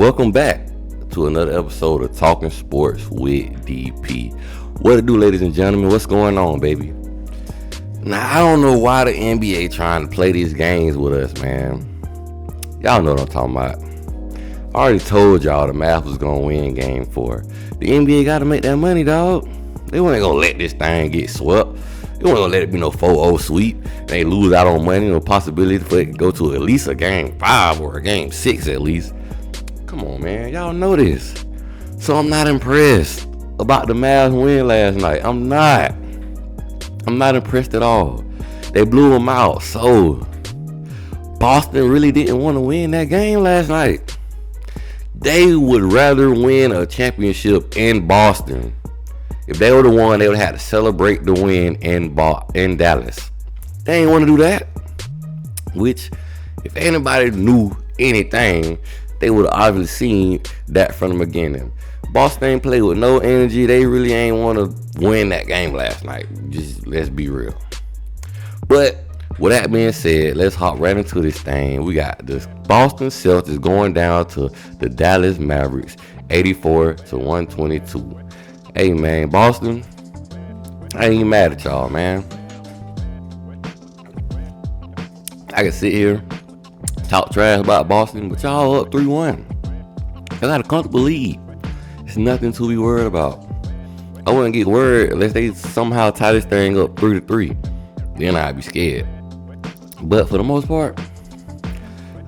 Welcome back to another episode of Talking Sports with DP. What it do, ladies and gentlemen? What's going on, baby? Now, I don't know why the NBA trying to play these games with us, man. Y'all know what I'm talking about. I already told y'all the Mavs was going to win game 4. The NBA got to make that money, dog. They weren't going to let this thing get swept. They weren't going to let it be no 4-0 sweep. They lose out on money, no possibility for it to go to at least a game 5 or a game 6 at least. Come on, man. Y'all know this. So I'm not impressed about the Mavs win last night. I'm not impressed at all. They blew them out. So Boston really didn't want to win that game last night. They would rather win a championship in Boston. If they were the one, they would have to celebrate the win in Dallas. They ain't want to do that. Which, if anybody knew anything, they would have obviously seen that from the beginning. Boston ain't played with no energy. They really ain't want to win that game last night. Just let's be real. But with that being said, let's hop right into this thing. We got the Boston Celtics going down to the Dallas Mavericks, 84-122. Hey, man, Boston, I ain't even mad at y'all, man. I can sit here, talk trash about Boston, but y'all up 3-1. Y'all got a comfortable lead. It's nothing to be worried about. I wouldn't get worried unless they somehow tie this thing up 3-3. Then I'd be scared. But for the most part,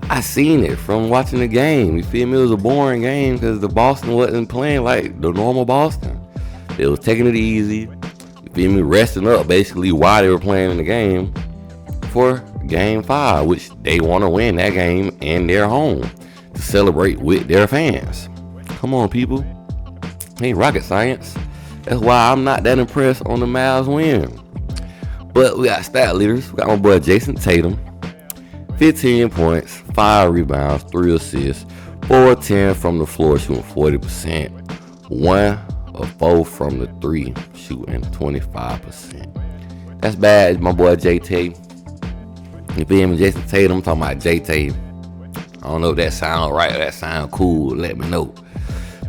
I seen it from watching the game. You feel me? It was a boring game because the Boston wasn't playing like the normal Boston. They was taking it easy. You feel me? Resting up basically while they were playing in the game for game 5, which they want to win that game in their home to celebrate with their fans. Come on, people. Ain't rocket science. That's why I'm not that impressed on the Mavs win. But we got stat leaders. We got my boy Jason Tatum. 15 points, 5 rebounds, 3 assists, 4-10 from the floor, shooting 40%. 1 of 4 from the 3, shooting 25%. That's bad, my boy JT. You feel me? Jason Tatum, I'm talking about JT. I don't know if that sound right or that sound cool. Let me know.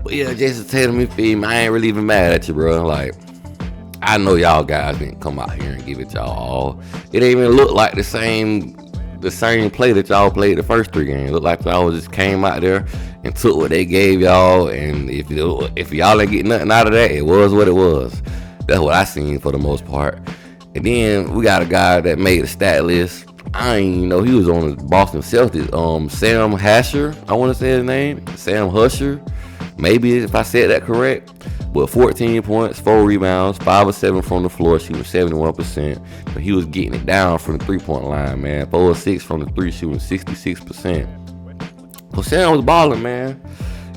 But yeah, Jason Tatum, you feel me? I ain't really even mad at you, bro. Like, I know y'all guys didn't come out here and give it y'all all. It didn't even look like the same play that y'all played the first 3 games. It looked like y'all just came out there and took what they gave y'all. And if y'all ain't get nothing out of that, it was what it was. That's what I seen for the most part. And then we got a guy that made the stat list. I ain't even know he was on the Boston Celtics. Sam Hasher, I want to say his name. Sam Husher. Maybe if I said that correct. But 14 points, 4 rebounds, 5 of 7 from the floor, shooting 71%. But he was getting it down from the 3-point line, man. 4 of 6 from the 3, shooting 66%. So Sam was balling, man.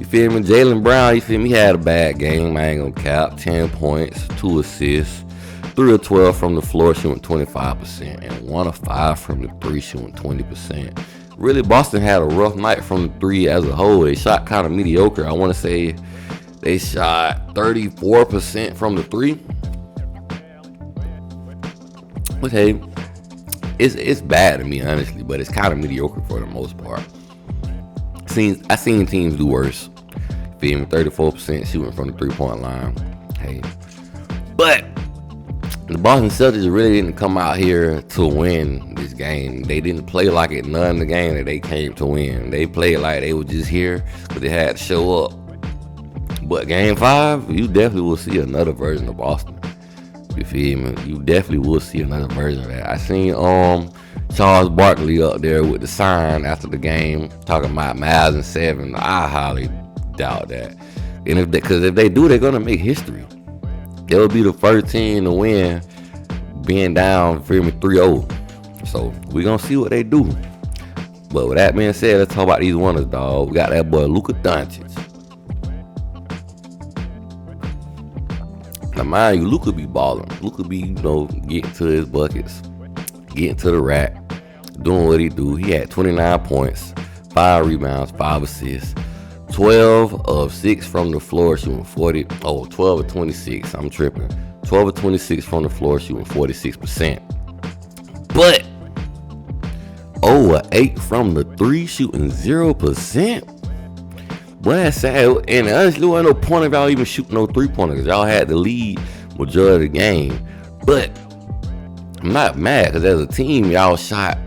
You feel me? Jaylen Brown, you feel me? He had a bad game. I ain't gonna cap. 10 points, 2 assists, 3 of 12 from the floor, shooting 25%. And 1 of 5 from the 3, shooting 20%. Really, Boston had a rough night from the 3 as a whole. They shot kind of mediocre. I want to say they shot 34% from the 3. But hey, it's bad to me, honestly, but it's kind of mediocre for the most part. I seen teams do worse. Feel me? 34% shooting from the 3-point line. Hey. But the Boston Celtics really didn't come out here to win this game. They didn't play like it none of the game that they came to win. They played like they were just here, but they had to show up. But game 5, you definitely will see another version of Boston. You feel me? You definitely will see another version of that. I seen Charles Barkley up there with the sign after the game talking about Mavs and 7. I highly doubt that. And because if they do, they're gonna make history. They'll be the first team to win being down 3-0. So we're gonna see what they do. But with that being said, let's talk about these winners, dog. We got that boy Luka Doncic. Now mind you, Luka be balling. Luka be, getting to his buckets, getting to the rack, doing what he do. He had 29 points, 5 rebounds, 5 assists, 12 of 6 from the floor, shooting 12 of 26. I'm tripping. 12 of 26 from the floor, shooting 46%. But 0 of 8 from the 3, shooting 0%. But that's sad. And honestly, there wasn't no point of y'all even shooting no 3-pointer because y'all had the lead majority of the game. But I'm not mad because as a team, y'all shot,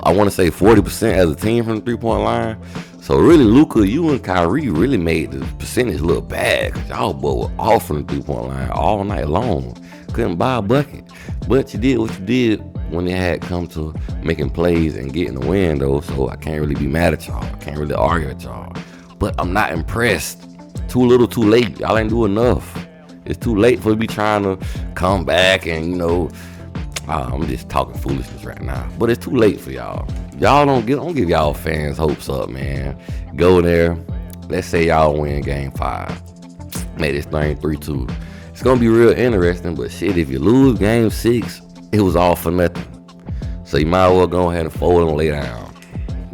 I want to say 40% as a team from the 3-point line. So really, Luka, you and Kyrie really made the percentage look bad because y'all both were off from the 3-point line all night long. Couldn't buy a bucket. But you did what you did when it had come to making plays and getting the win, though. So I can't really be mad at y'all. I can't really argue at y'all. But I'm not impressed. Too little, too late. Y'all ain't do enough. It's too late for you to be trying to come back and, you know, I'm just talking foolishness right now. But it's too late for y'all. Y'all don't give y'all fans hopes up, man. Go there. Let's say y'all win game 5. Make this thing 3-2. It's going to be real interesting, but shit, if you lose game 6, it was all for nothing. So you might as well go ahead and fold and lay down.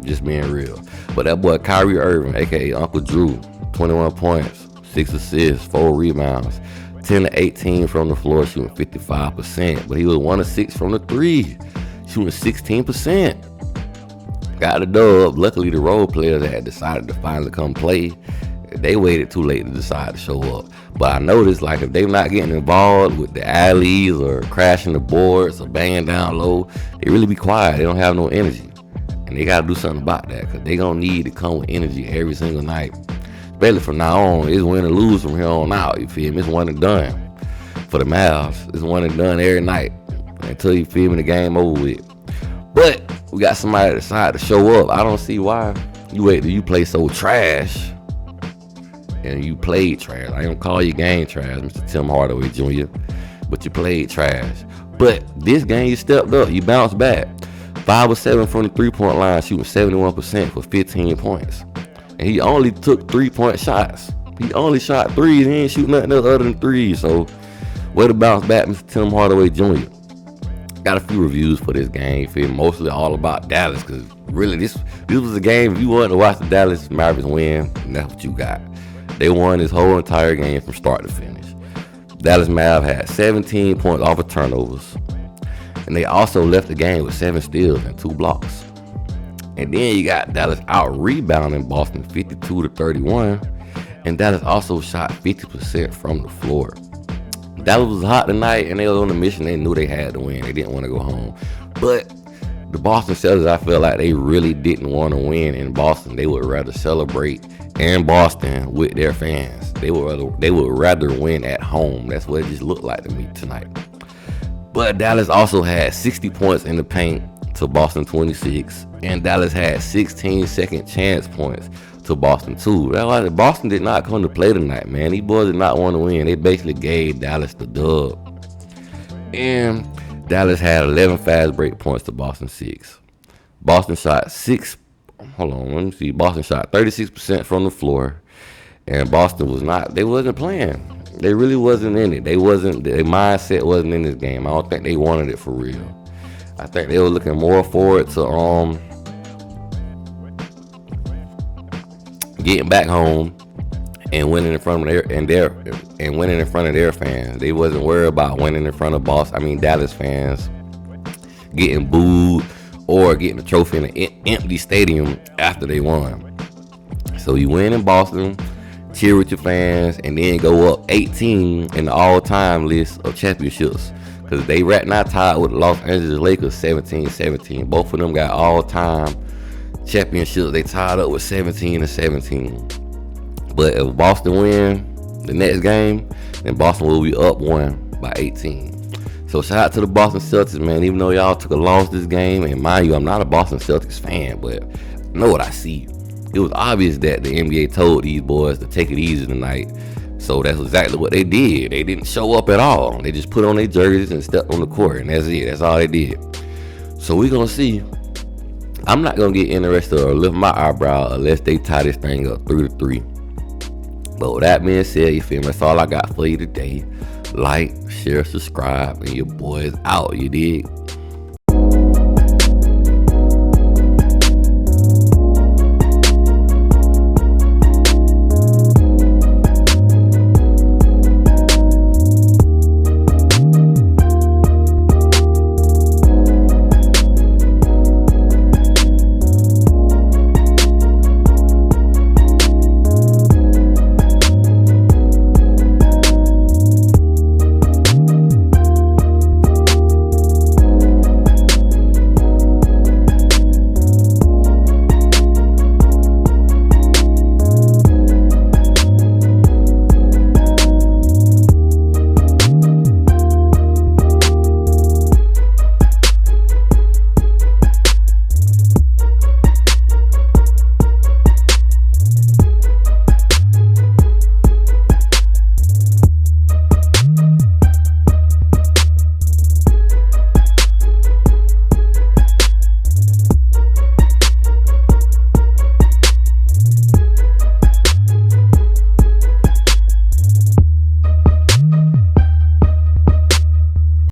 Just being real. But that boy Kyrie Irving, a.k.a. Uncle Drew, 21 points, 6 assists, 4 rebounds, 10 to 18 from the floor, shooting 55%. But he was 1 of 6 from the 3, shooting 16%. Got the dub. Luckily, the role players that had decided to finally come play, they waited too late to decide to show up. But I noticed, like, if they're not getting involved with the alleys or crashing the boards or banging down low, they really be quiet. They don't have no energy. And they got to do something about that because they going to need to come with energy every single night. Especially from now on, it's win or lose from here on out, you feel me? It's one and done for the Mavs. It's one and done every night until, you feel me, the game over with. But we got somebody that decided to show up. I don't see why you wait till you play so trash and you played trash. I don't call you game trash, Mr. Tim Hardaway Jr., but you played trash. But this game, you stepped up. You bounced back. 5 of 7 from the 3-point line, shooting 71% for 15 points. And he only took 3-point shots. He only shot 3s. He ain't shooting nothing else other than 3s. So, way to bounce back, Mr. Tim Hardaway Jr. Got a few reviews for this game. Feel mostly all about Dallas, because really this was a game. If you wanted to watch the Dallas Mavericks win, and that's what you got. They won this whole entire game from start to finish. Dallas Mav had 17 points off of turnovers, and they also left the game with 7 steals and 2 blocks. And then you got Dallas out rebounding Boston 52-31, and Dallas also shot 50% from the floor. Dallas was hot tonight, and they was on a mission. They knew they had to win. They didn't want to go home. But the Boston Celtics, I feel like they really didn't want to win in Boston. They would rather celebrate in Boston with their fans. They would rather win at home. That's what it just looked like to me tonight. But Dallas also had 60 points in the paint to Boston 26, and Dallas had 16 second chance points to Boston 2. Boston did not come to play tonight, man. These boys did not want to win. They basically gave Dallas the dub. And Dallas had 11 fast break points to Boston 6. Boston shot Boston shot 36% from the floor, and Boston wasn't playing. They really wasn't in it. Their mindset wasn't in this game. I don't think they wanted it for real. I think they were looking more forward to getting back home and winning in front of their fans. They wasn't worried about winning in front of Dallas fans getting booed or getting a trophy in an empty stadium after they won. So you win in Boston, cheer with your fans, and then go up 18 in the all-time list of championships. Because they right now tied with the Los Angeles Lakers 17-17. Both of them got all-time championships. They tied up with 17-17. But if Boston win the next game, then Boston will be up 1 by 18. So shout out to the Boston Celtics, man. Even though y'all took a loss this game, and mind you, I'm not a Boston Celtics fan, but I know what I see. It was obvious that the NBA told these boys to take it easy tonight. So that's exactly what they did. They didn't show up at all. They just put on their jerseys and stepped on the court, and that's it. That's all they did. So we're going to see. I'm not going to get interested or lift my eyebrow unless they tie this thing up 3-3. But with that being said, you feel me? That's all I got for you today. Like, share, subscribe, and your boy is out. You dig?